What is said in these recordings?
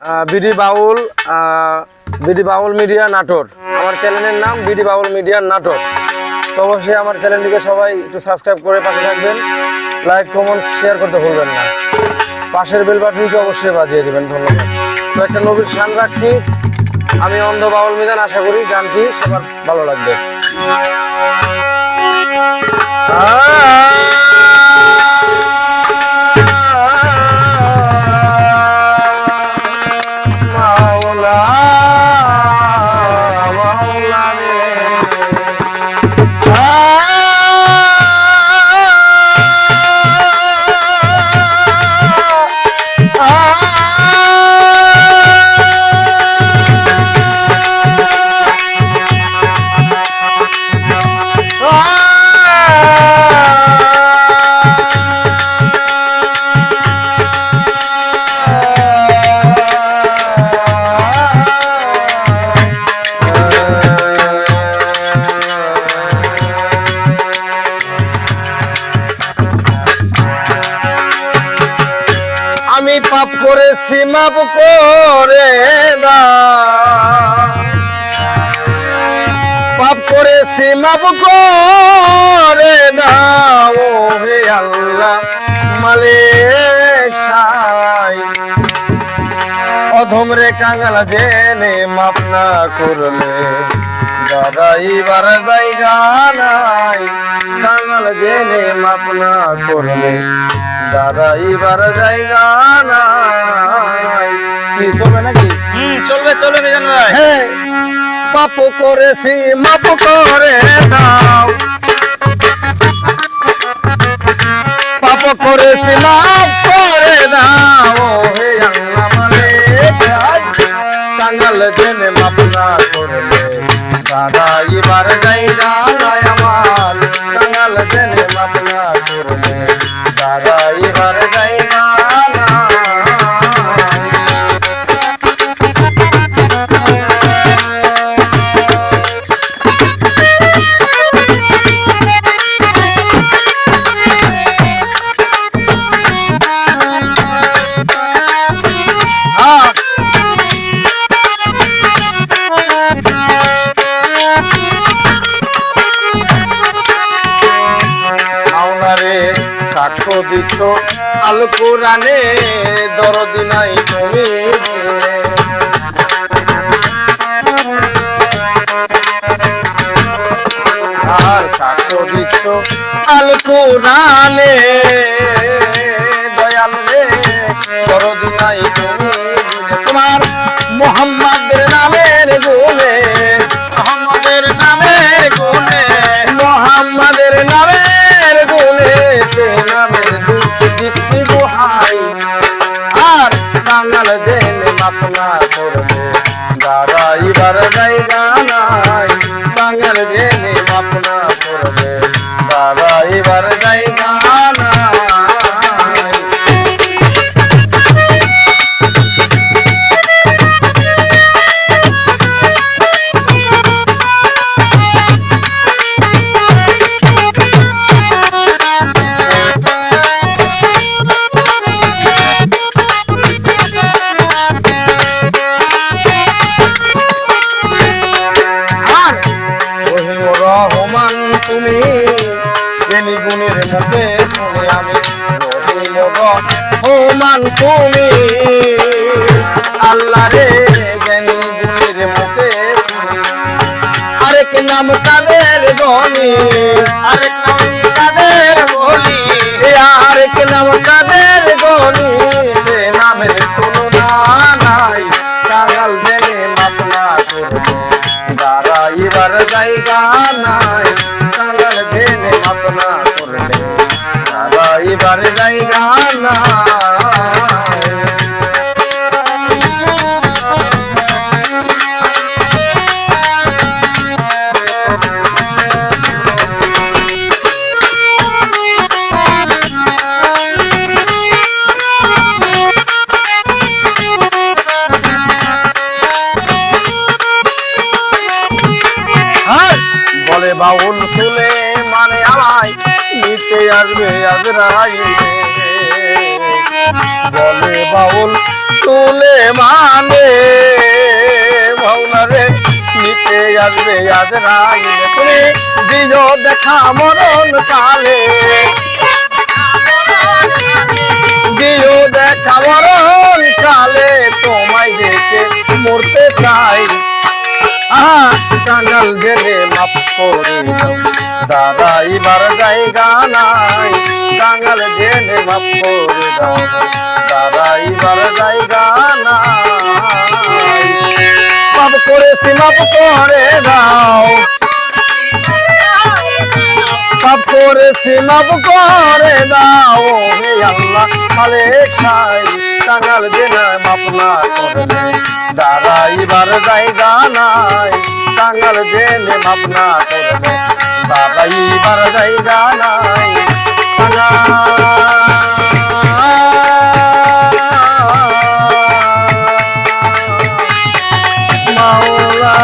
BD বাউল media Natore. আমার চ্যানেলের নাম বিডি বাউল মিডিয়া নাটোর। তো অবশ্যই আমার চ্যানেলটিকে সবাই একটু সাবস্ক্রাইব করে পাশে থাকবেন, লাইক কমেন্ট শেয়ার করতে ভুলবেন না, পাশের বেল বাটনটি অবশ্যই বাজিয়ে দেবেন। ধন্যবাদ। তো একটা নবীর শান রাখছি আমি, অন্ধ বাউল মিজান। আশা করি গানটি সবার ভালো লাগবে। আমি পাপ করেছি মাপ করে দাও, পাপ করেছি মাপ করে দাও হে আল্লাহ মালিক সাই। অধম রে কাঙাল জেনে মাপ না করলে দাদাইবার জায়গা নাই। কাঙাল জেনে মাপ না করলে দাদাইবার জায়গা নাই। কি চলবে নাকি? চলবে চলবে মিজান ভাই। হ্যাঁ, পাপ করেছি মাপ করে দাও, পাপ করেছি মাপ করে দাও হে আল্লাহ মালিক সাই। কাঙাল জেনে মাপ না করলে দাদাইবার জায়গা নাই আমার। কাঙাল জেনে মাপ না করলে দাদাইবার জায়গা নাই। সাক্ষ্য দিচ্ছ আল কোরআনে দরদি নাই তুমি, আর সাক্ষ্য দিচ্ছ আল কোরআনে দয়াল রে দরদি নাই তুমি। তোমার মোহাম্মদের নামের গুণে, মোহাম্মদের নামের গুণে, মোহাম্মদের নামের গুণে নামের দিচ্ছি দোহাই। আর কাঙাল জেনে মাপ না করলে দাঁড়াইবার জায়গা নাই। কাঙাল জেনে মাপ না করলে দাঁড়াইবার জায়গা নাই। রহমান তুমি জ্ঞানী গুণের মুখে শুনে আমি রহিম রহমান তুমি আল্লাহ রে জ্ঞানী গুণের মুখে শুনি। আরেক নাম তাদের গনি, আরেক নাম তাদের বলি, আরেক নাম তাদের গনি, সে নামের তুলনা নাই। কাঙাল জেনে মাপ না করলে দাঁড়াইবার জায়গা নাই। কাঙাল জেনে মাপ না করলে দাঁড়াইবার জায়গা নাই। বলে বাউল ফুলে মানে আমায় নিতে আসবে আজরাইলে, বলে বাউল তুলে মানে ভাওনারে নিতে আসবে আজ রাইলে তুমি দিও দেখা মরণ কালে দিও দেখা মরণ কালে তোমায় দেখে মরতে চাই কাঙাল গেলে মাপ করে দাও দাদা এবার জায়গা নাই কাঙাল গেলে মাপ করে দাও দাদা এবার জায়গা নাই মাপ করেছি মাপ করে দাও মাপ করেছি মাপ করে দাও হে আল্লাহ খালে খাই কাঙাল গেলে মাপ না করবে দাদা এবার জায়গা নাই কাঙাল গেলে মাপ না করবে দাদা এবার জায়গা নাই মাওলা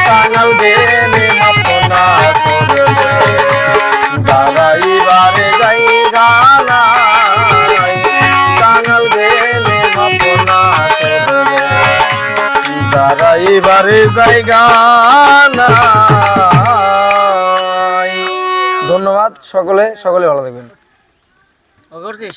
কাঙাল গেলে মাপ না করবে দাদা এবার জায়গা নাই কাঙাল গেলে মাপ না করবে দাদা এবারে জায়গা নাই। ধন্যবাদ সকলে ভালো থাকবেন। ও করছিস